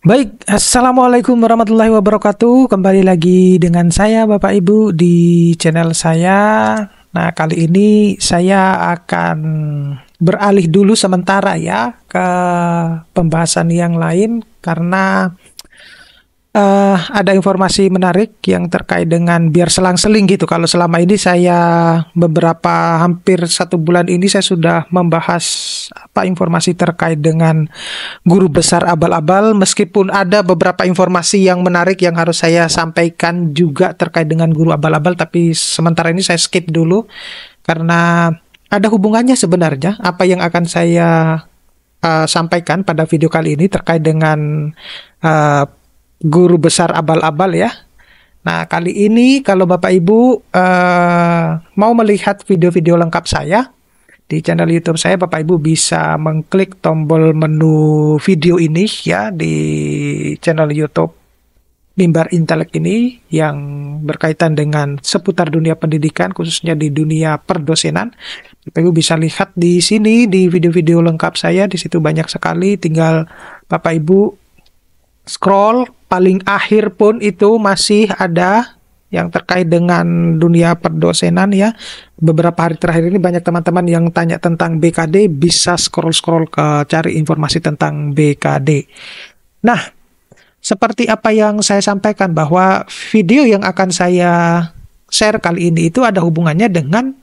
Baik, Assalamualaikum warahmatullahi wabarakatuh. Kembali lagi dengan saya Bapak Ibu di channel saya. Nah, kali ini saya akan beralih dulu sementara ya ke pembahasan yang lain karena ada informasi menarik yang terkait dengan biar selang-seling gitu. Kalau selama ini saya beberapa hampir 1 bulan ini saya sudah membahas apa informasi terkait dengan guru besar abal-abal, meskipun ada beberapa informasi yang menarik yang harus saya sampaikan juga terkait dengan guru abal-abal, tapi sementara ini saya skip dulu karena ada hubungannya sebenarnya apa yang akan saya sampaikan pada video kali ini terkait dengan uh, guru besar abal-abal ya. Nah, kali ini kalau Bapak Ibu mau melihat video-video lengkap saya di channel YouTube saya, Bapak Ibu bisa mengklik tombol menu video ini ya di channel YouTube Mimbar Intelek ini yang berkaitan dengan seputar dunia pendidikan, khususnya di dunia perdosenan. Bapak Ibu bisa lihat di sini di video-video lengkap saya, di situ banyak sekali, tinggal Bapak Ibu scroll paling akhir pun itu masih ada yang terkait dengan dunia perdosenan ya. Beberapa hari terakhir ini banyak teman-teman yang tanya tentang BKD, bisa scroll-scroll ke cari informasi tentang BKD. Nah, seperti apa yang saya sampaikan bahwa video yang akan saya share kali ini itu ada hubungannya dengan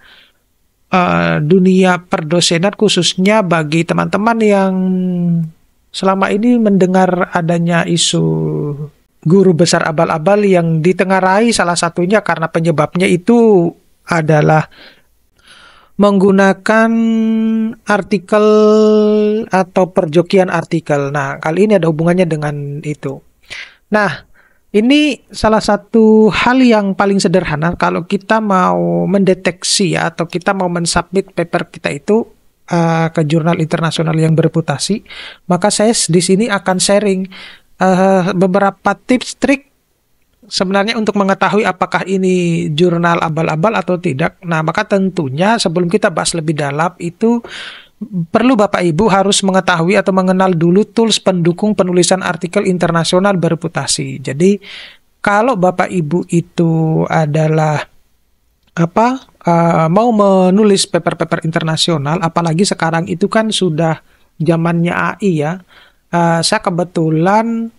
dunia perdosenan, khususnya bagi teman-teman yang selama ini mendengar adanya isu guru besar abal-abal yang ditengarai salah satunya karena penyebabnya itu adalah menggunakan artikel atau perjokian artikel. Nah, kali ini ada hubungannya dengan itu. Nah, ini salah satu hal yang paling sederhana kalau kita mau mendeteksi ya, atau kita mau mensubmit paper kita itu ke jurnal internasional yang bereputasi, maka saya di sini akan sharing beberapa tips trik sebenarnya untuk mengetahui apakah ini jurnal abal-abal atau tidak. Nah, maka tentunya sebelum kita bahas lebih dalam itu perlu Bapak Ibu harus mengetahui atau mengenal dulu tools pendukung penulisan artikel internasional bereputasi. Jadi kalau Bapak Ibu itu adalah mau menulis paper-paper internasional, apalagi sekarang itu kan sudah zamannya AI ya. Saya kebetulan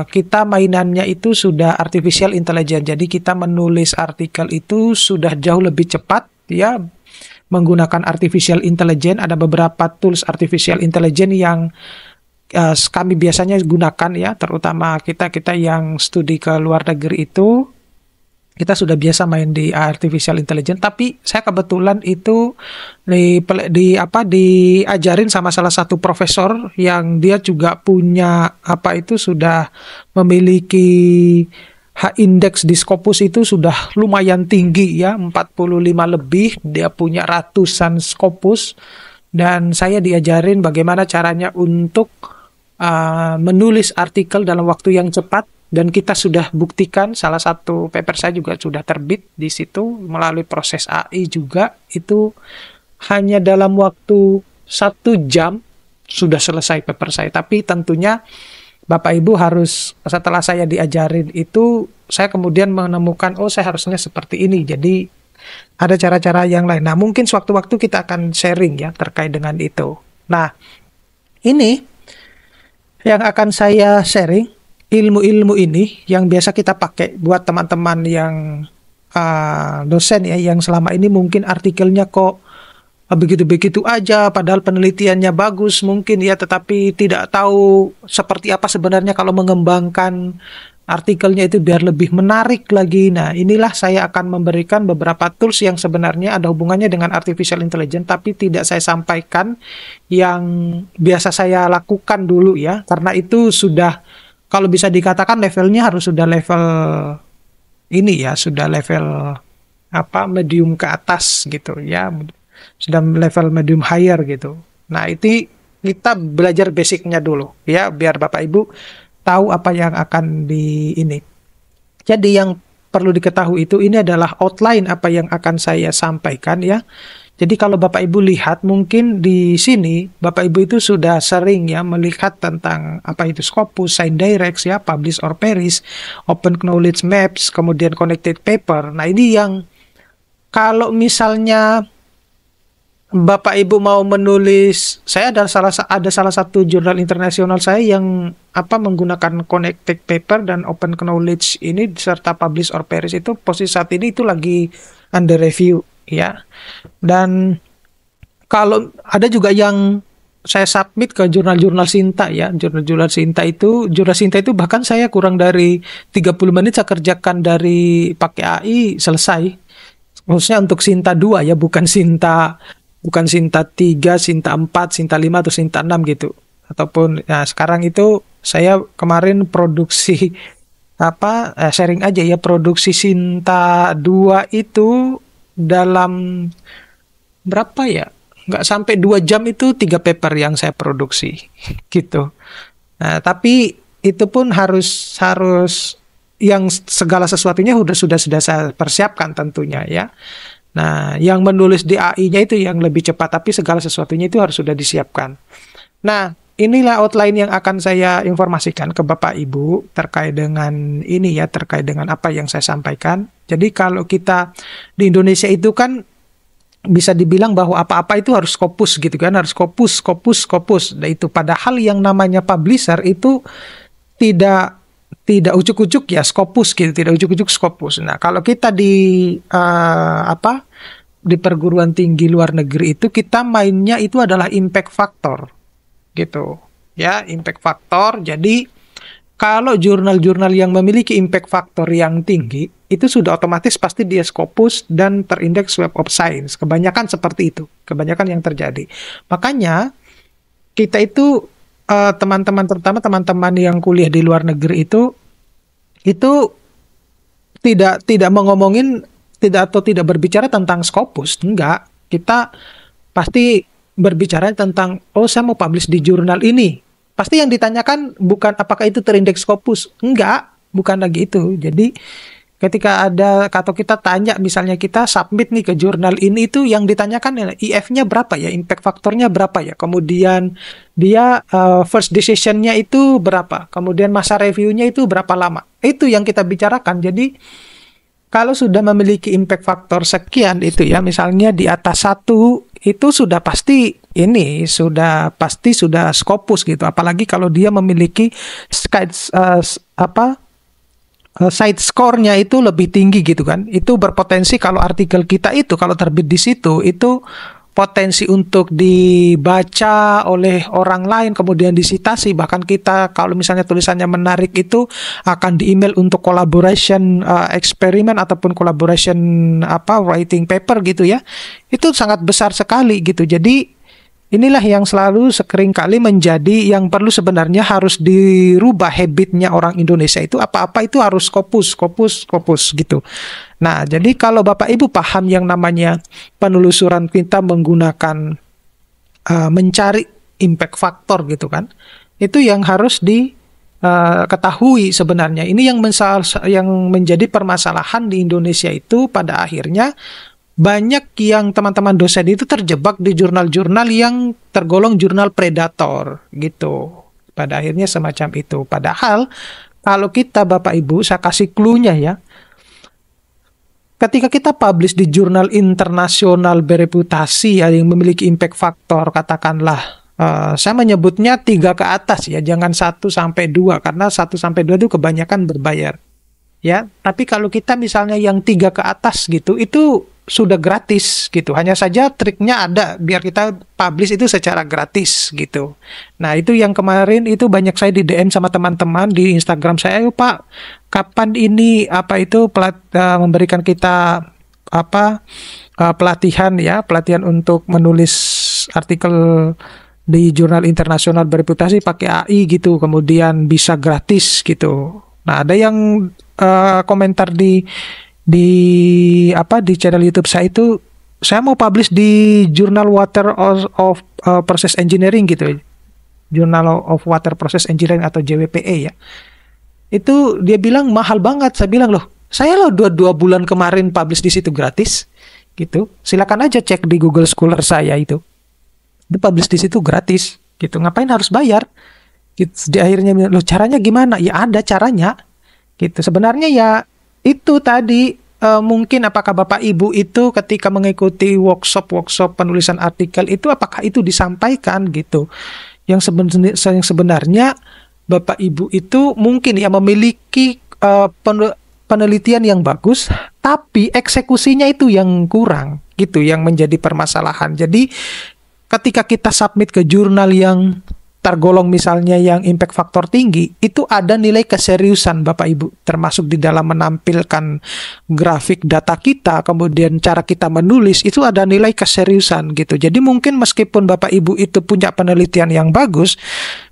kita mainannya itu sudah artificial intelligence. Jadi kita menulis artikel itu sudah jauh lebih cepat ya menggunakan artificial intelligence. Ada beberapa tools artificial intelligence yang kami biasanya gunakan ya, terutama kita yang studi ke luar negeri itu kita sudah biasa main di artificial intelligence, tapi saya kebetulan itu diajarin sama salah satu profesor yang dia juga punya sudah memiliki H-index di Scopus itu sudah lumayan tinggi ya, 45 lebih, dia punya ratusan Scopus, dan saya diajarin bagaimana caranya untuk menulis artikel dalam waktu yang cepat. Dan kita sudah buktikan, salah satu paper saya juga sudah terbit di situ melalui proses AI juga, itu hanya dalam waktu 1 jam sudah selesai paper saya. Tapi tentunya Bapak Ibu harus, setelah saya diajarin itu, saya kemudian menemukan, oh saya harusnya seperti ini. Jadi ada cara-cara yang lain. Nah, mungkin sewaktu-waktu kita akan sharing ya terkait dengan itu. Nah, ini yang akan saya sharing, ilmu-ilmu ini yang biasa kita pakai buat teman-teman yang dosen ya, yang selama ini mungkin artikelnya kok begitu-begitu aja, padahal penelitiannya bagus mungkin ya, tetapi tidak tahu seperti apa sebenarnya kalau mengembangkan artikelnya itu biar lebih menarik lagi. Nah, inilah saya akan memberikan beberapa tools yang sebenarnya ada hubungannya dengan artificial intelligence, tapi tidak saya sampaikan yang biasa saya lakukan dulu ya, karena itu sudah, kalau bisa dikatakan levelnya harus sudah level ini ya, sudah level medium ke atas gitu ya, sudah level medium higher gitu. Nah, itu kita belajar basicnya dulu ya, biar Bapak Ibu tahu apa yang akan di ini. Jadi yang perlu diketahui itu ini adalah outline apa yang akan saya sampaikan ya. Jadi kalau Bapak Ibu lihat, mungkin di sini Bapak Ibu itu sudah sering ya melihat tentang apa itu Scopus, SciDirect ya, Publish or Perish, Open Knowledge Maps, kemudian Connected Paper. Nah, ini yang kalau misalnya Bapak Ibu mau menulis, saya ada salah satu jurnal internasional saya yang menggunakan Connected Paper dan Open Knowledge ini serta Publish or Perish, itu posisi saat ini itu lagi under review ya. Dan kalau ada juga yang saya submit ke jurnal-jurnal Sinta ya, jurnal Sinta itu bahkan saya kurang dari 30 menit saya kerjakan dari pakai AI selesai. Khususnya untuk Sinta 2 ya, bukan Sinta 3, Sinta 4, Sinta 5 atau Sinta 6 gitu. Ataupun ya sekarang itu saya kemarin produksi sharing aja ya, produksi Sinta 2 itu dalam berapa ya? Nggak sampai 2 jam itu 3 paper yang saya produksi gitu. Nah, tapi itu pun harus yang segala sesuatunya sudah saya persiapkan tentunya ya. Nah, yang menulis di AI-nya itu yang lebih cepat, tapi segala sesuatunya itu harus sudah disiapkan. Nah, inilah outline yang akan saya informasikan ke Bapak Ibu terkait dengan ini ya, terkait dengan apa yang saya sampaikan. Jadi kalau kita di Indonesia itu kan bisa dibilang bahwa apa-apa itu harus Scopus gitu kan, harus Scopus. Nah, itu padahal yang namanya publisher itu tidak ujuk-ujuk ya Scopus gitu, tidak ujuk-ujuk Scopus. Nah, kalau kita di perguruan tinggi luar negeri itu kita mainnya itu adalah impact factor gitu. Ya, impact factor. Jadi kalau jurnal-jurnal yang memiliki impact factor yang tinggi itu sudah otomatis pasti dia Scopus dan terindeks Web of Science. Kebanyakan seperti itu, kebanyakan yang terjadi. Makanya kita itu teman-teman, terutama teman-teman yang kuliah di luar negeri itu tidak mengomongin tidak berbicara tentang Scopus, enggak. Kita pasti berbicara tentang saya mau publish di jurnal ini. Pasti yang ditanyakan bukan apakah itu terindeks Scopus, enggak, bukan lagi itu. Jadi ketika atau kita tanya, misalnya kita submit nih ke jurnal ini, itu yang ditanyakan IF-nya berapa ya, impact faktornya berapa ya, kemudian dia first decision-nya itu berapa, kemudian masa review-nya itu berapa lama. Itu yang kita bicarakan. Jadi kalau sudah memiliki impact factor sekian itu ya, misalnya di atas 1, itu sudah pasti sudah Scopus gitu. Apalagi kalau dia memiliki side score-nya itu lebih tinggi gitu kan. Itu berpotensi kalau artikel kita itu kalau terbit di situ itu potensi untuk dibaca oleh orang lain, kemudian disitasi, bahkan kita kalau misalnya tulisannya menarik itu akan di-email untuk collaboration eksperimen ataupun collaboration writing paper gitu ya. Itu sangat besar sekali gitu. Jadi inilah yang selalu seringkali menjadi yang perlu sebenarnya harus dirubah habitnya orang Indonesia itu, apa-apa itu harus Scopus gitu. Nah, jadi kalau Bapak Ibu paham yang namanya penelusuran kita menggunakan mencari impact factor gitu kan, itu yang harus diketahui sebenarnya. Ini yang menjadi permasalahan di Indonesia itu pada akhirnya. Banyak yang teman-teman dosen itu terjebak di jurnal-jurnal yang tergolong jurnal predator gitu. Pada akhirnya semacam itu. Padahal kalau kita Bapak Ibu, saya kasih clue-nya ya. Ketika kita publish di jurnal internasional bereputasi ya, yang memiliki impact factor, katakanlah saya menyebutnya 3 ke atas ya, jangan 1 sampai 2 karena 1 sampai 2 itu kebanyakan berbayar. Ya, tapi kalau kita misalnya yang 3 ke atas gitu, itu sudah gratis gitu. Hanya saja triknya ada biar kita publish itu secara gratis gitu. Nah, itu yang kemarin itu banyak saya di DM sama teman-teman di Instagram saya, "Ayo Pak, kapan ini memberikan kita pelatihan untuk menulis artikel di jurnal internasional bereputasi pakai AI gitu, kemudian bisa gratis gitu." Nah, ada yang komentar di channel YouTube saya itu, saya mau publish di Journal Water of Process Engineering gitu, Journal of Water Process Engineering atau JWPE ya. Itu dia bilang mahal banget. Saya bilang, loh, saya 2 bulan kemarin publish di situ gratis. gitu. Silakan aja cek di Google Scholar saya itu. Itu publish di situ gratis gitu. Ngapain harus bayar? Gitu. Di akhirnya loh caranya gimana? Ya ada caranya. Gitu. Sebenarnya ya itu tadi mungkin apakah Bapak Ibu itu ketika mengikuti workshop penulisan artikel itu apakah itu disampaikan gitu. Yang sebenarnya Bapak Ibu itu mungkin ya memiliki penelitian yang bagus, tapi eksekusinya itu yang kurang gitu, yang menjadi permasalahan. Jadi ketika kita submit ke jurnal yang tergolong misalnya yang impact faktor tinggi, itu ada nilai keseriusan Bapak Ibu, termasuk di dalam menampilkan grafik data kita, kemudian cara kita menulis, itu ada nilai keseriusan gitu. Jadi mungkin meskipun Bapak Ibu itu punya penelitian yang bagus,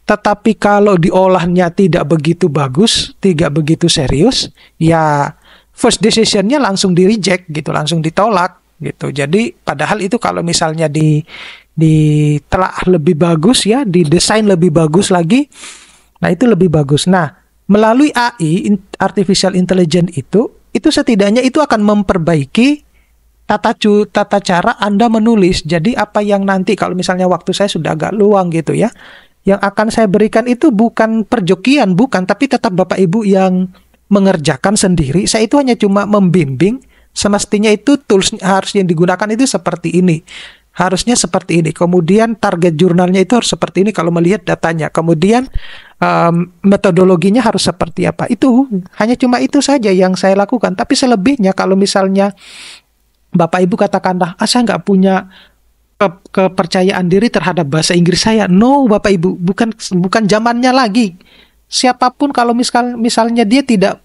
tetapi kalau diolahnya tidak begitu bagus, tidak begitu serius, ya first decision-nya langsung di-reject gitu, langsung ditolak gitu. Jadi padahal itu kalau misalnya ditelaah lebih bagus ya, didesain lebih bagus lagi, nah itu lebih bagus. Nah, melalui AI, Artificial Intelligence itu setidaknya itu akan memperbaiki tata cara Anda menulis. Jadi apa yang nanti kalau misalnya waktu saya sudah agak luang gitu ya, yang akan saya berikan itu bukan perjokian, bukan, tapi tetap Bapak Ibu yang mengerjakan sendiri. Saya itu hanya cuma membimbing, semestinya itu tools harus yang digunakan itu seperti ini. Harusnya seperti ini. Kemudian target jurnalnya itu harus seperti ini kalau melihat datanya. Kemudian metodologinya harus seperti apa. Itu hanya cuma itu saja yang saya lakukan. Tapi selebihnya kalau misalnya Bapak Ibu katakanlah, saya nggak punya kepercayaan diri terhadap bahasa Inggris saya. No, Bapak Ibu, bukan zamannya lagi. Siapapun kalau misalnya dia tidak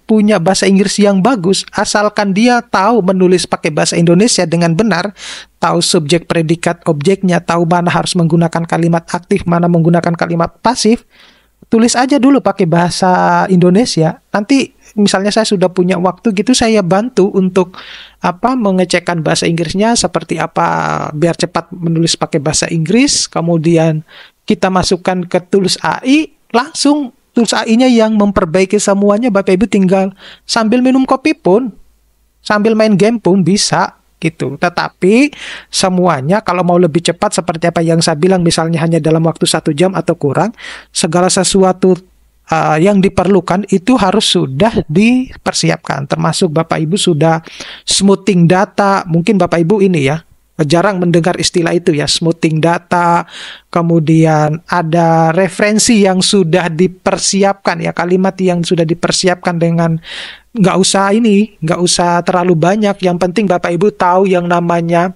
punya bahasa Inggris yang bagus, asalkan dia tahu menulis pakai bahasa Indonesia dengan benar, tahu subjek, predikat, objeknya, tahu mana harus menggunakan kalimat aktif, mana menggunakan kalimat pasif, tulis aja dulu pakai bahasa Indonesia. Nanti misalnya saya sudah punya waktu gitu, saya bantu untuk mengecekkan bahasa Inggrisnya seperti apa biar cepat menulis pakai bahasa Inggris. Kemudian kita masukkan ke tools AI, langsung tools AI-nya yang memperbaiki semuanya. Bapak Ibu tinggal sambil minum kopi pun, sambil main game pun bisa gitu. Tetapi semuanya kalau mau lebih cepat seperti apa yang saya bilang, misalnya hanya dalam waktu 1 jam atau kurang, segala sesuatu yang diperlukan itu harus sudah dipersiapkan. Termasuk Bapak Ibu sudah smoothing data. Mungkin Bapak Ibu ini ya jarang mendengar istilah itu ya, smoothing data, kemudian ada referensi yang sudah dipersiapkan ya, kalimat yang sudah dipersiapkan dengan nggak usah terlalu banyak, yang penting Bapak Ibu tahu yang namanya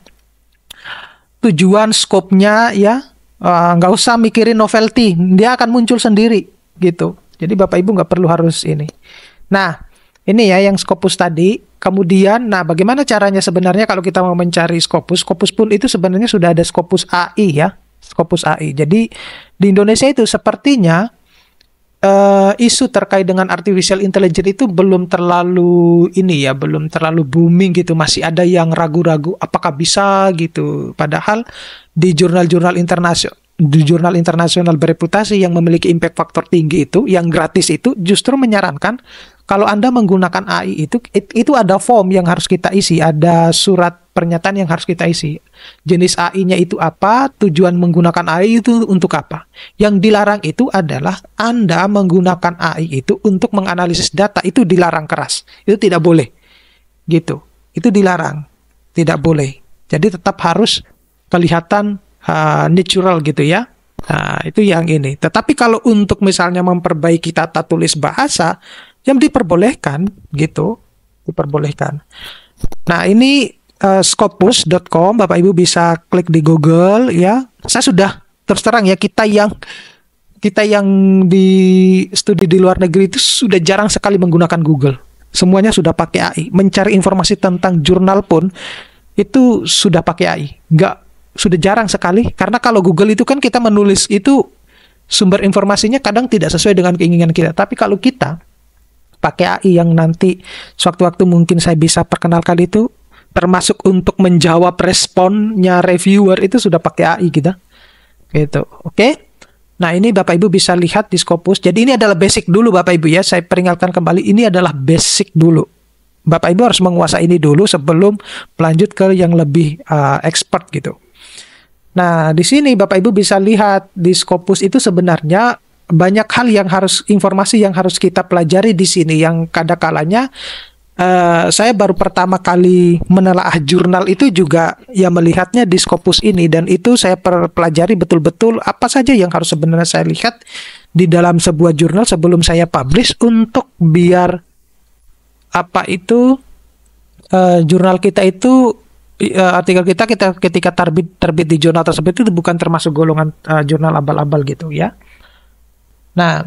tujuan, skopnya ya, nggak usah mikirin novelty, dia akan muncul sendiri gitu. Jadi Bapak Ibu nggak perlu harus ini. Nah, ini ya yang Scopus tadi. Kemudian, nah bagaimana caranya sebenarnya kalau kita mau mencari Scopus? Scopus pun itu sebenarnya sudah ada Scopus AI ya. Scopus AI. Jadi di Indonesia itu sepertinya isu terkait dengan artificial intelligence itu belum terlalu belum terlalu booming gitu. Masih ada yang ragu-ragu apakah bisa gitu. Padahal di jurnal-jurnal internasional bereputasi yang memiliki impact faktor tinggi itu, yang gratis itu justru menyarankan kalau Anda menggunakan AI itu ada form yang harus kita isi, ada surat pernyataan yang harus kita isi. Jenis AI-nya itu apa, tujuan menggunakan AI itu untuk apa. Yang dilarang itu adalah Anda menggunakan AI itu untuk menganalisis data, itu dilarang keras. Itu tidak boleh. Gitu. Itu dilarang. Tidak boleh. Jadi tetap harus kelihatan natural gitu ya. Nah, itu yang ini. Tetapi kalau untuk misalnya memperbaiki tata tulis bahasa, yang diperbolehkan gitu, diperbolehkan. Nah, ini scopus.com, Bapak Ibu bisa klik di Google ya. Saya sudah terus terang ya, kita yang di studi di luar negeri itu sudah jarang sekali menggunakan Google. Semuanya sudah pakai AI. Mencari informasi tentang jurnal pun itu sudah pakai AI. Sudah jarang sekali, karena kalau Google itu kan kita menulis itu sumber informasinya kadang tidak sesuai dengan keinginan kita. Tapi kalau kita pakai AI yang nanti sewaktu-waktu mungkin saya bisa perkenalkan itu, termasuk untuk menjawab responnya reviewer itu sudah pakai AI kita. Gitu. Oke. Nah, ini Bapak Ibu bisa lihat di Scopus. Jadi ini adalah basic dulu Bapak Ibu ya. Saya peringatkan kembali, ini adalah basic dulu. Bapak Ibu harus menguasai ini dulu sebelum melanjut ke yang lebih expert gitu. Nah, di sini Bapak Ibu bisa lihat di Scopus itu sebenarnya banyak hal yang informasi yang harus kita pelajari di sini, yang kadang-kalanya saya baru pertama kali menelaah jurnal itu juga ya melihatnya di Scopus ini, dan itu saya pelajari betul-betul apa saja yang harus sebenarnya saya lihat di dalam sebuah jurnal sebelum saya publish, untuk biar jurnal kita itu artikel kita ketika terbit di jurnal tersebut itu bukan termasuk golongan jurnal abal-abal gitu ya. Nah,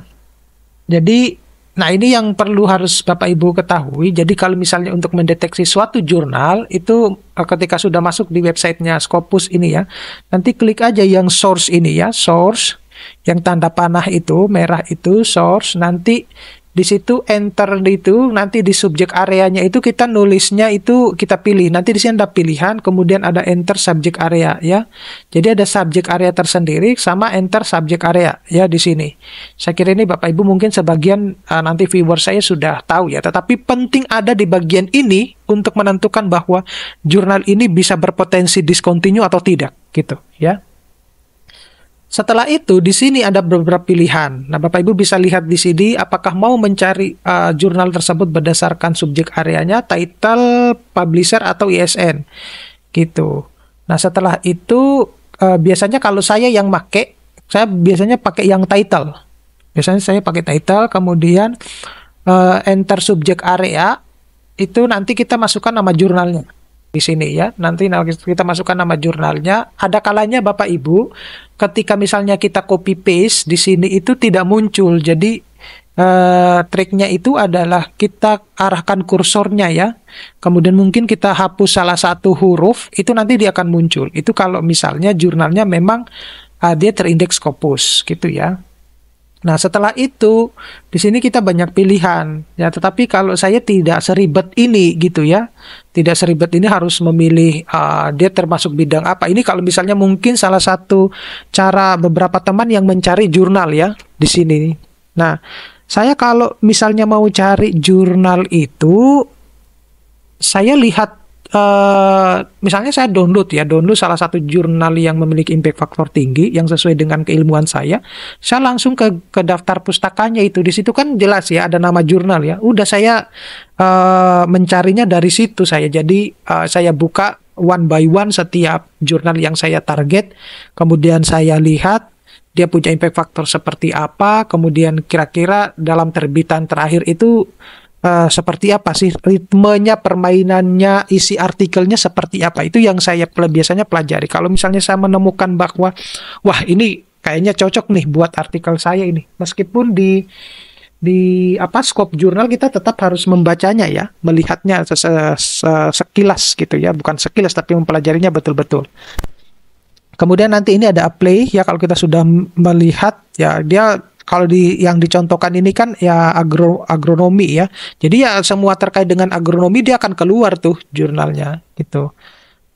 ini yang perlu harus Bapak Ibu ketahui. Jadi kalau misalnya untuk mendeteksi suatu jurnal itu ketika sudah masuk di websitenya Scopus ini ya, nanti klik aja yang source ini ya, source yang tanda panah itu merah itu source, nanti di situ enter itu, nanti di subjek areanya itu kita nulisnya itu kita pilih. Nanti di sini ada pilihan, kemudian ada enter subject area ya. Jadi ada subject area tersendiri sama enter subject area ya di sini. Saya kira ini Bapak Ibu mungkin sebagian nanti viewer saya sudah tahu ya, tetapi penting ada di bagian ini untuk menentukan bahwa jurnal ini bisa berpotensi discontinue atau tidak gitu ya. Setelah itu, di sini ada beberapa pilihan. Nah, Bapak Ibu bisa lihat di sini apakah mau mencari jurnal tersebut berdasarkan subjek areanya, title, publisher, atau ISN. Gitu. Nah, setelah itu, biasanya kalau saya yang saya biasanya pakai yang title. Biasanya saya pakai title, kemudian enter subjek area, itu nanti kita masukkan nama jurnalnya. Di sini ya, nanti kita masukkan nama jurnalnya. Ada kalanya Bapak Ibu, ketika misalnya kita copy paste di sini itu tidak muncul. Jadi triknya itu adalah kita arahkan kursornya ya. Kemudian mungkin kita hapus salah satu huruf, itu nanti dia akan muncul. Itu kalau misalnya jurnalnya memang dia terindeks Scopus gitu ya. Nah, setelah itu di sini kita banyak pilihan ya, tetapi kalau saya tidak seribet ini gitu ya. Tidak seribet ini harus memilih dia termasuk bidang apa. Ini kalau misalnya mungkin salah satu cara beberapa teman yang mencari jurnal ya di sini. Nah, saya kalau misalnya mau cari jurnal itu, saya lihat misalnya saya download salah satu jurnal yang memiliki impact factor tinggi yang sesuai dengan keilmuan saya langsung ke daftar pustakanya itu. Di situ kan jelas ya ada nama jurnal ya. Udah saya mencarinya dari situ saya. Jadi saya buka one by one setiap jurnal yang saya target, kemudian saya lihat dia punya impact factor seperti apa, kemudian kira-kira dalam terbitan terakhir itu seperti apa sih ritmenya, permainannya, isi artikelnya seperti apa. Itu yang saya biasanya pelajari. Kalau misalnya saya menemukan bahwa wah ini kayaknya cocok nih buat artikel saya ini, meskipun di scope jurnal kita tetap harus membacanya ya, melihatnya sekilas gitu ya, bukan sekilas tapi mempelajarinya betul-betul. Kemudian nanti ini ada apply ya, kalau kita sudah melihat ya, dia kalau yang dicontohkan ini kan ya agronomi ya. Jadi ya semua terkait dengan agronomi dia akan keluar tuh jurnalnya gitu.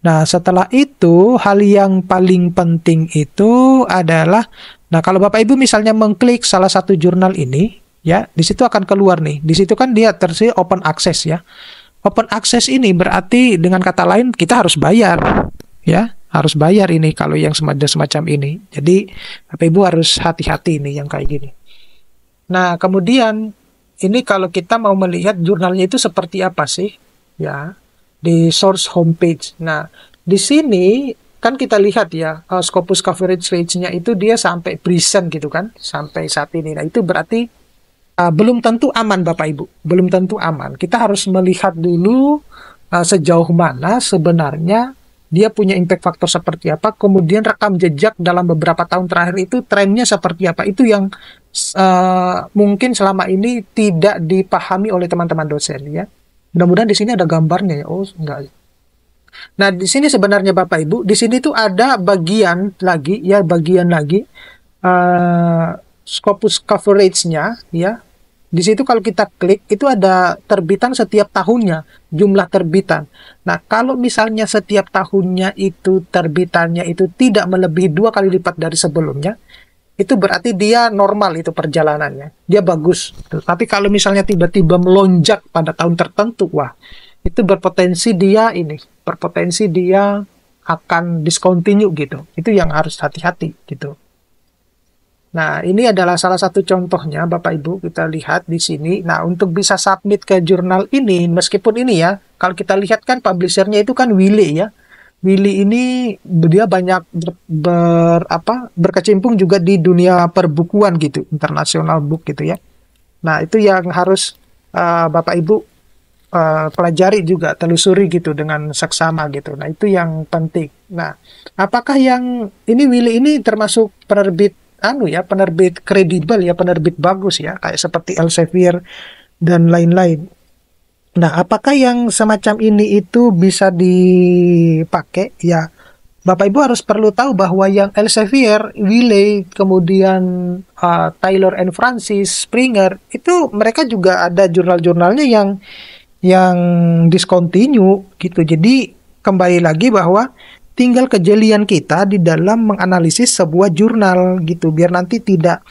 Nah, setelah itu hal yang paling penting itu adalah, nah kalau Bapak Ibu misalnya mengklik salah satu jurnal ini ya, di situ akan keluar nih. Di situ kan dia tersedia open access ya. Open access ini berarti dengan kata lain kita harus bayar ya. Harus bayar ini kalau yang semacam ini. Jadi Bapak Ibu harus hati-hati ini yang kayak gini. Nah, kemudian ini kalau kita mau melihat jurnalnya itu seperti apa sih ya di source homepage. Nah, di sini kan kita lihat ya Scopus coverage rate-nya itu dia sampai present gitu kan, sampai saat ini. Nah, itu berarti belum tentu aman Bapak Ibu. Belum tentu aman. Kita harus melihat dulu sejauh mana sebenarnya dia punya impact factor seperti apa, kemudian rekam jejak dalam beberapa tahun terakhir itu trennya seperti apa. Itu yang mungkin selama ini tidak dipahami oleh teman-teman dosen ya. Mudah-mudahan di sini ada gambarnya ya. Oh, enggak. Nah, di sini sebenarnya Bapak Ibu, di sini tuh ada bagian lagi Scopus coverage-nya ya. Di situ kalau kita klik itu ada terbitan setiap tahunnya, jumlah terbitan. Nah, kalau misalnya setiap tahunnya itu terbitannya itu tidak melebihi 2 kali lipat dari sebelumnya, itu berarti dia normal itu perjalanannya, dia bagus. Tapi kalau misalnya tiba-tiba melonjak pada tahun tertentu, wah, itu berpotensi dia akan discontinue gitu. Itu yang harus hati-hati gitu. Nah, ini adalah salah satu contohnya, Bapak Ibu, kita lihat di sini. Nah, untuk bisa submit ke jurnal ini, meskipun ini ya, kalau kita lihat kan publishernya itu kan Wiley ya. Willy ini dia banyak berkecimpung juga di dunia perbukuan gitu, international book gitu ya. Nah, itu yang harus Bapak Ibu pelajari juga, telusuri gitu dengan seksama gitu. Nah, itu yang penting. Nah, apakah yang ini Willy ini termasuk penerbit penerbit kredibel ya, penerbit bagus ya, kayak seperti Elsevier dan lain-lain. Nah, apakah yang semacam ini itu bisa dipakai? Ya, Bapak Ibu harus perlu tahu bahwa yang Elsevier, Wiley, kemudian Taylor and Francis, Springer, itu mereka juga ada jurnal-jurnalnya yang discontinue gitu. Jadi kembali lagi bahwa tinggal kejelian kita di dalam menganalisis sebuah jurnal gitu, biar nanti tidak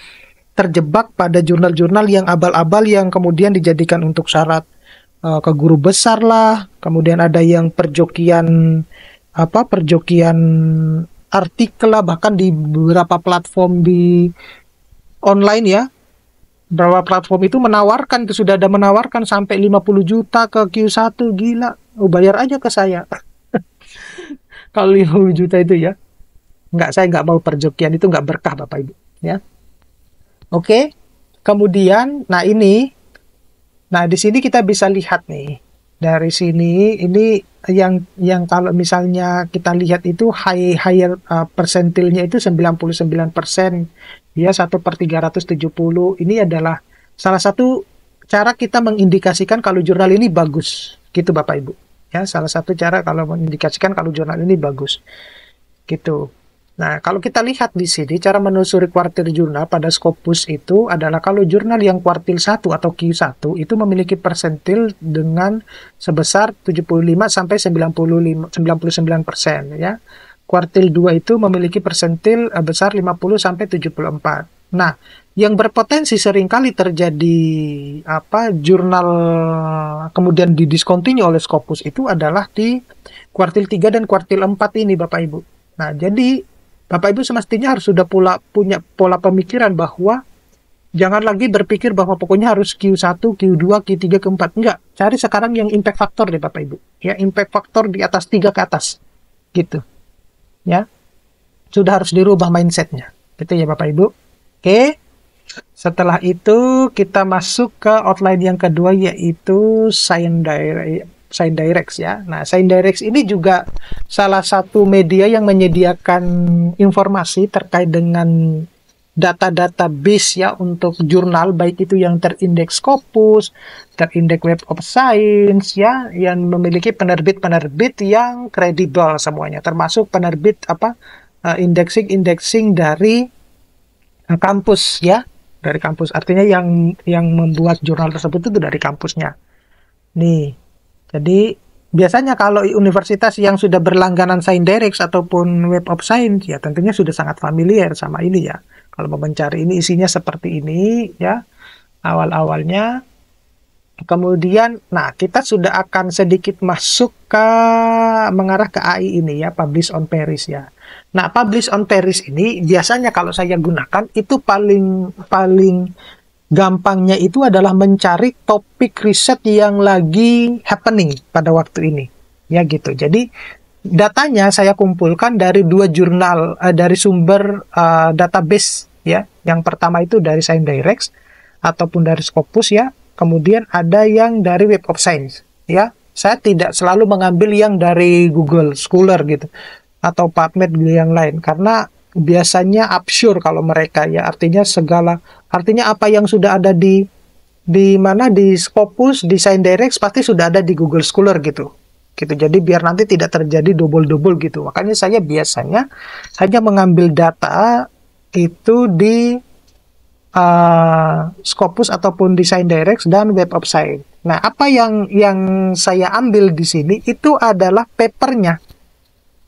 terjebak pada jurnal-jurnal yang abal-abal yang kemudian dijadikan untuk syarat ke guru besar lah. Kemudian ada yang perjokian artikel lah, bahkan di beberapa platform di online ya. Beberapa platform itu menawarkan, itu sudah ada menawarkan sampai 50 juta ke Q1, gila. Oh, bayar aja ke saya. Kalau 50 juta itu ya. Saya nggak mau perjokian, itu nggak berkah Bapak Ibu. Ya. Oke. Kemudian, nah di sini kita bisa lihat nih. Dari sini, ini yang kalau misalnya kita lihat itu higher persentilnya itu 99%. Ya, 1/370. Ini adalah salah satu cara kita mengindikasikan kalau jurnal ini bagus. Gitu Bapak Ibu. Ya, salah satu cara kalau mengindikasikan kalau jurnal ini bagus. Gitu. Nah, kalau kita lihat di sini, cara menelusuri kuartil jurnal pada Scopus itu adalah kalau jurnal yang kuartil 1 atau Q1 itu memiliki persentil dengan sebesar 75-99% ya. Kuartil 2 itu memiliki persentil besar 50-74. Nah, yang berpotensi seringkali terjadi jurnal kemudian didiscontinue oleh Scopus itu adalah di kuartil 3 dan kuartil 4 ini Bapak Ibu. Nah, jadi Bapak Ibu semestinya harus sudah punya pola pemikiran bahwa jangan lagi berpikir bahwa pokoknya harus Q1, Q2, Q3, Q4. Enggak, cari sekarang yang impact factor deh Bapak Ibu. Ya, impact factor di atas 3 ke atas. Gitu. Ya. Sudah harus dirubah mindsetnya. Gitu ya Bapak Ibu. Oke. Setelah itu kita masuk ke outline yang kedua, yaitu ScienDirect ya. Nah, ScienDirect ini juga salah satu media yang menyediakan informasi terkait dengan data-data base ya untuk jurnal, baik itu yang terindeks Scopus, terindeks Web of Science ya, yang memiliki penerbit-penerbit yang kredibel semuanya, termasuk penerbit indexing dari kampus ya, dari kampus. Artinya yang membuat jurnal tersebut itu dari kampusnya. Nih. Jadi biasanya kalau universitas yang sudah berlangganan ScienDirect ataupun Web of Science ya tentunya sudah sangat familiar sama ini ya. Kalau mau mencari ini isinya seperti ini ya awal-awalnya. Kemudian kita sudah akan sedikit masuk ke mengarah ke AI ini ya, Publish on Paris ya. Nah, Publish on Paris ini biasanya kalau saya gunakan itu paling gampangnya itu adalah mencari topik riset yang lagi happening pada waktu ini. Ya gitu. Jadi datanya saya kumpulkan dari 2 jurnal, dari sumber database ya. Yang pertama itu dari ScienDirect ataupun dari Scopus ya. Kemudian ada yang dari Web of Science ya. Saya tidak selalu mengambil yang dari Google Scholar gitu atau PubMed yang lain, karena biasanya absurd kalau mereka ya, artinya apa yang sudah ada di Scopus, di ScienDirect pasti sudah ada di Google Scholar gitu. Jadi biar nanti tidak terjadi double gitu. Makanya saya biasanya hanya mengambil data itu di Scopus ataupun di ScienDirect dan Web of Science. Nah, apa yang saya ambil di sini itu adalah papernya.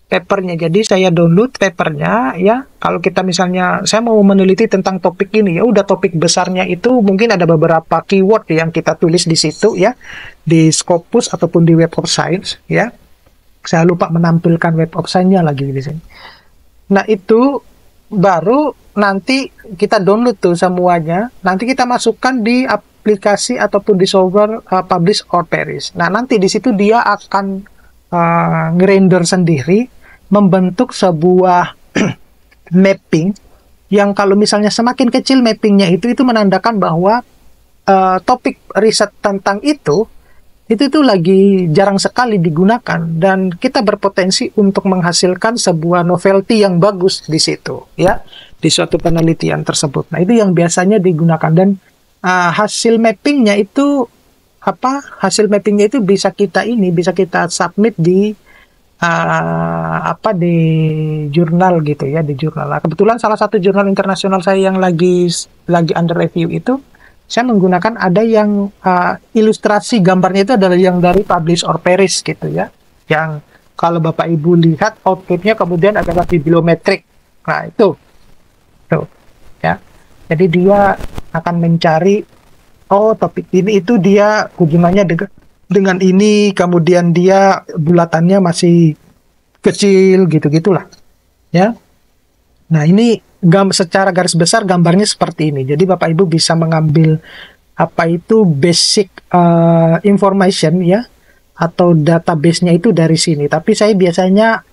papernya. Jadi saya download papernya ya. Kalau kita misalnya saya mau meneliti tentang topik ini, ya udah topik besarnya itu mungkin ada beberapa keyword yang kita tulis di situ ya, di Scopus ataupun di Web of Science ya. Saya lupa menampilkan Web of Science-nya lagi di sini. Nah, itu baru nanti kita download tuh semuanya. Nanti kita masukkan di aplikasi ataupun di software Publish or Perish. Nah, nanti di situ dia akan ngerender sendiri, membentuk sebuah mapping yang kalau misalnya semakin kecil mappingnya itu menandakan bahwa topik riset tentang itu lagi jarang sekali digunakan dan kita berpotensi untuk menghasilkan sebuah novelty yang bagus di situ ya, di suatu penelitian tersebut. Nah, itu yang biasanya digunakan dan hasil mappingnya itu bisa kita submit di di jurnal gitu ya, di jurnal. Nah, kebetulan salah satu jurnal internasional saya yang lagi under review itu saya menggunakan ada yang ilustrasi gambarnya itu adalah yang dari Publish or Perish gitu ya. Yang kalau Bapak Ibu lihat outputnya kemudian adalah bibliometrik. Nah, itu. Tuh. Ya. Jadi dia akan mencari topik ini itu dia hubungannya dengan ini, kemudian dia bulatannya masih kecil gitu-gitulah. Ya. Nah, ini secara garis besar gambarnya seperti ini. Jadi Bapak Ibu bisa mengambil basic information ya, atau database-nya itu dari sini. Tapi saya biasanya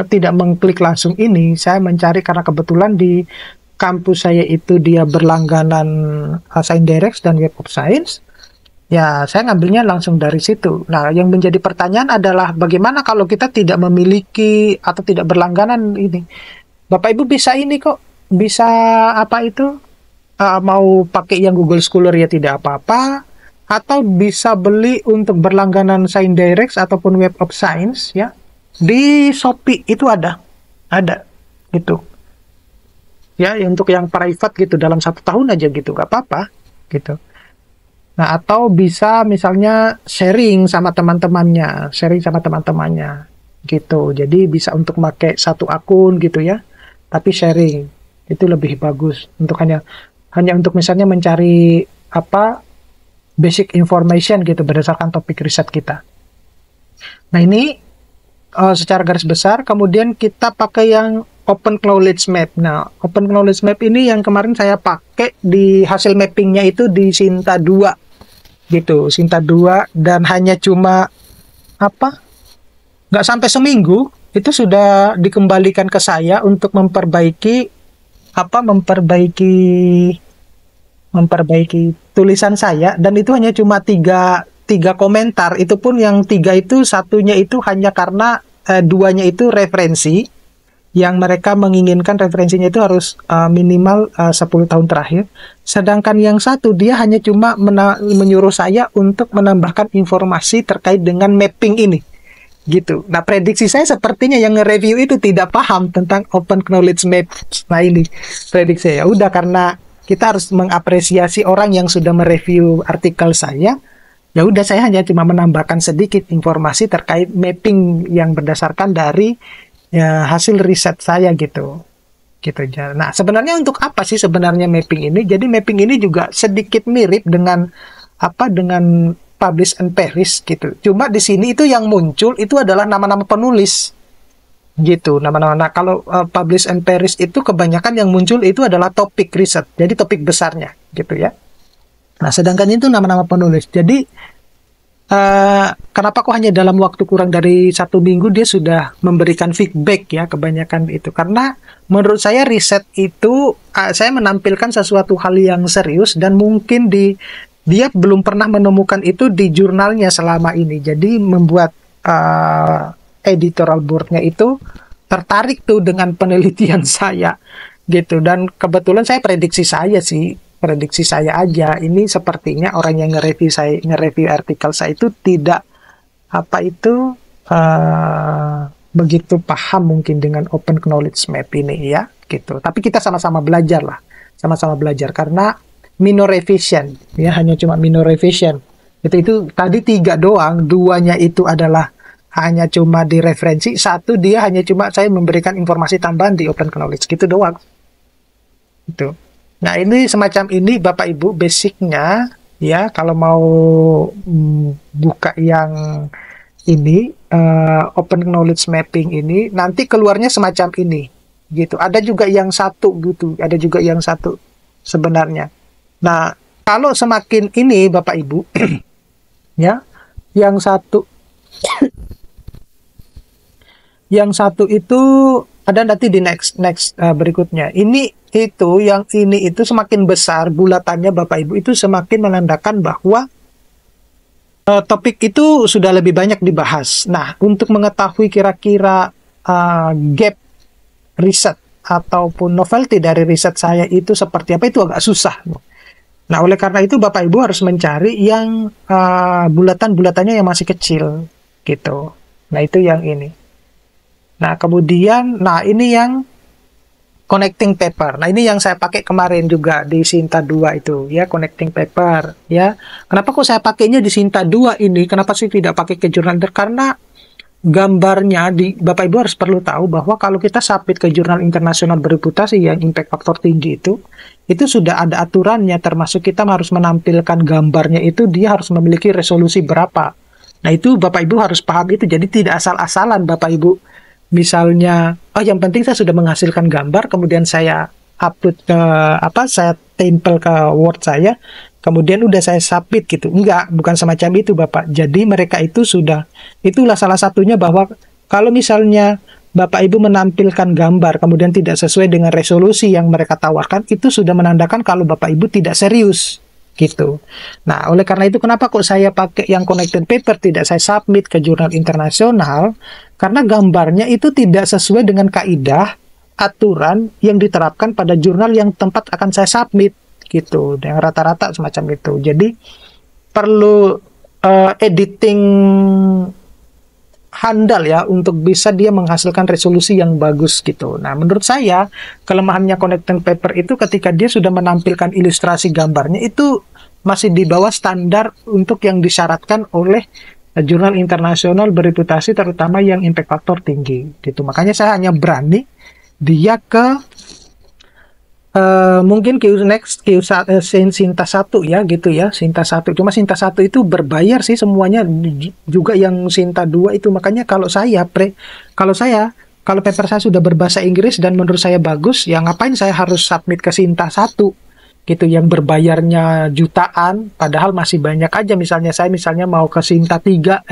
tidak mengklik langsung ini. Saya mencari karena kebetulan di kampus saya itu dia berlangganan ScienceDirect dan Web of Science. Ya, saya ngambilnya langsung dari situ. Nah, yang menjadi pertanyaan adalah bagaimana kalau kita tidak memiliki atau tidak berlangganan ini? Bapak Ibu bisa ini kok, bisa mau pakai yang Google Scholar ya tidak apa-apa, atau bisa beli untuk berlangganan ScienceDirect ataupun Web of Science ya. Di Shopee itu ada gitu. Ya, untuk yang private gitu dalam 1 tahun aja gitu, nggak apa-apa gitu. Nah, atau bisa misalnya sharing sama teman-temannya gitu. Jadi bisa untuk pakai satu akun gitu ya. Tapi sharing itu lebih bagus untuk hanya untuk misalnya mencari basic information gitu berdasarkan topik riset kita. Nah, ini secara garis besar. Kemudian kita pakai yang Open Knowledge Map. Nah, Open Knowledge Map ini yang kemarin saya pakai di hasil mappingnya itu di Sinta 2 gitu, Sinta 2, dan hanya cuma nggak sampai seminggu itu sudah dikembalikan ke saya untuk memperbaiki tulisan saya, dan itu hanya cuma tiga komentar. Itu pun yang 3 itu satunya itu hanya karena 2-nya itu referensi yang mereka menginginkan referensinya itu harus minimal 10 tahun terakhir. Sedangkan yang satu dia hanya cuma menyuruh saya untuk menambahkan informasi terkait dengan mapping ini. Gitu. Nah, prediksi saya sepertinya yang nge-review itu tidak paham tentang Open Knowledge Map. Nah, ini prediksi saya. Udah, karena kita harus mengapresiasi orang yang sudah mereview artikel saya. Ya udah, saya hanya cuma menambahkan sedikit informasi terkait mapping yang berdasarkan dari hasil riset saya gitu aja. Nah, sebenarnya untuk apa sih sebenarnya mapping ini? Jadi mapping ini juga sedikit mirip dengan dengan Publish and Perish gitu. Cuma di sini itu yang muncul itu adalah nama-nama penulis gitu, nama-nama. Nah, kalau Publish and Perish itu kebanyakan yang muncul itu adalah topik riset. Jadi topik besarnya gitu ya. Nah, sedangkan itu nama-nama penulis. Jadi kenapa kok hanya dalam waktu kurang dari 1 minggu dia sudah memberikan feedback ya, kebanyakan itu karena menurut saya riset itu saya menampilkan sesuatu hal yang serius dan mungkin dia belum pernah menemukan itu di jurnalnya selama ini. Jadi membuat editorial boardnya itu tertarik tuh dengan penelitian saya gitu. Dan kebetulan prediksi saya aja, ini sepertinya orang yang nge-review artikel saya itu tidak begitu paham mungkin dengan Open Knowledge Map ini ya gitu. Tapi kita sama-sama belajar karena minor revision ya, hanya cuma minor revision itu tadi 3 doang. 2-nya itu adalah hanya cuma di referensi, satu dia hanya cuma saya memberikan informasi tambahan di Open Knowledge gitu doang. Itu. Nah, ini semacam ini Bapak Ibu basicnya ya, kalau mau buka yang ini Open Knowledge Mapping ini nanti keluarnya semacam ini gitu. Ada juga yang satu gitu, ada juga yang satu sebenarnya. Nah, kalau semakin ini Bapak Ibu ya, yang satu yang satu itu ada nanti di next berikutnya. Ini itu yang ini itu semakin besar bulatannya Bapak Ibu, itu semakin menandakan bahwa topik itu sudah lebih banyak dibahas. Nah, untuk mengetahui kira-kira gap riset ataupun novelty dari riset saya itu seperti apa, itu agak susah. Nah, oleh karena itu Bapak Ibu harus mencari yang bulatan-bulatannya yang masih kecil gitu. Nah, itu yang ini. Nah, kemudian ini yang connecting paper. Nah, ini yang saya pakai kemarin juga di Sinta 2 itu ya, connecting paper ya. Kenapa kok saya pakainya di Sinta 2 ini? Kenapa sih tidak pakai ke jurnal? Karena gambarnya Bapak Ibu harus perlu tahu bahwa kalau kita submit ke jurnal internasional bereputasi yang impact factor tinggi itu sudah ada aturannya, termasuk kita harus menampilkan gambarnya itu dia harus memiliki resolusi berapa. Nah, itu Bapak Ibu harus paham itu. Jadi tidak asal-asalan Bapak Ibu misalnya, yang penting saya sudah menghasilkan gambar, kemudian saya upload ke saya tempel ke Word saya, kemudian udah saya submit gitu. Enggak, bukan semacam itu Bapak. Jadi mereka itu itulah salah satunya bahwa kalau misalnya Bapak Ibu menampilkan gambar kemudian tidak sesuai dengan resolusi yang mereka tawarkan, itu sudah menandakan kalau Bapak Ibu tidak serius gitu. Nah, oleh karena itu kenapa kok saya pakai yang connected paper, tidak saya submit ke jurnal internasional, karena gambarnya itu tidak sesuai dengan kaidah aturan yang diterapkan pada jurnal yang tempat akan saya submit gitu, yang rata-rata semacam itu. Jadi perlu editing handal ya untuk bisa dia menghasilkan resolusi yang bagus gitu. Nah, menurut saya kelemahannya connecting paper itu ketika dia sudah menampilkan ilustrasi gambarnya itu masih di bawah standar untuk yang disyaratkan oleh jurnal internasional bereputasi, terutama yang impact factor tinggi gitu. Makanya saya hanya berani dia ke mungkin Sinta 1 ya gitu ya, Sinta 1. Cuma Sinta 1 itu berbayar sih semuanya, juga yang Sinta 2 itu. Makanya kalau paper saya sudah berbahasa Inggris dan menurut saya bagus, ya ngapain saya harus submit ke Sinta 1 gitu yang berbayarnya jutaan, padahal masih banyak aja. Misalnya saya mau ke Sinta 3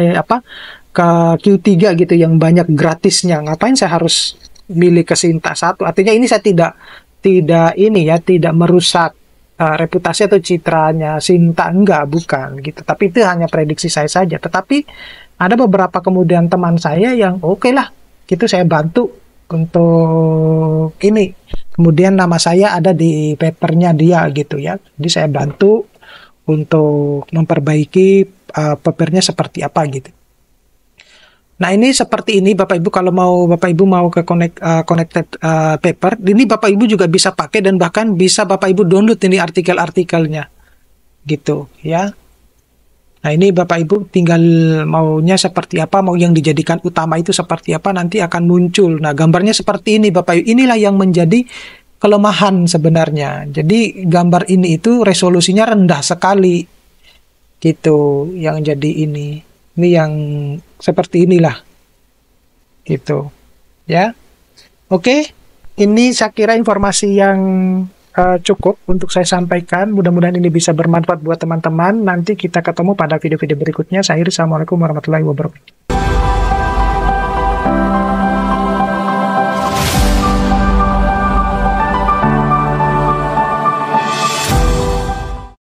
ke Q3 gitu yang banyak gratisnya, ngapain saya harus milih ke Sinta 1? Artinya ini saya tidak merusak reputasi atau citranya Sinta, bukan gitu. Tapi itu hanya prediksi saya saja. Tetapi ada beberapa kemudian teman saya yang oke lah, gitu saya bantu untuk ini. Kemudian nama saya ada di papernya dia gitu ya. Jadi saya bantu untuk memperbaiki papernya seperti apa gitu. Nah, ini seperti ini Bapak Ibu, kalau Bapak Ibu mau ke connected paper, ini Bapak Ibu juga bisa pakai dan bahkan bisa Bapak Ibu download ini artikel-artikelnya gitu ya. Nah, ini Bapak Ibu tinggal maunya seperti apa, mau yang dijadikan utama itu seperti apa, nanti akan muncul. Nah, gambarnya seperti ini Bapak Ibu. Inilah yang menjadi kelemahan sebenarnya. Jadi gambar ini itu resolusinya rendah sekali gitu, yang jadi ini yang seperti inilah gitu ya. Oke, ini saya kira informasi yang cukup untuk saya sampaikan. Mudah-mudahan ini bisa bermanfaat buat teman-teman. Nanti kita ketemu pada video-video berikutnya. Saya Assalamualaikum warahmatullahi wabarakatuh.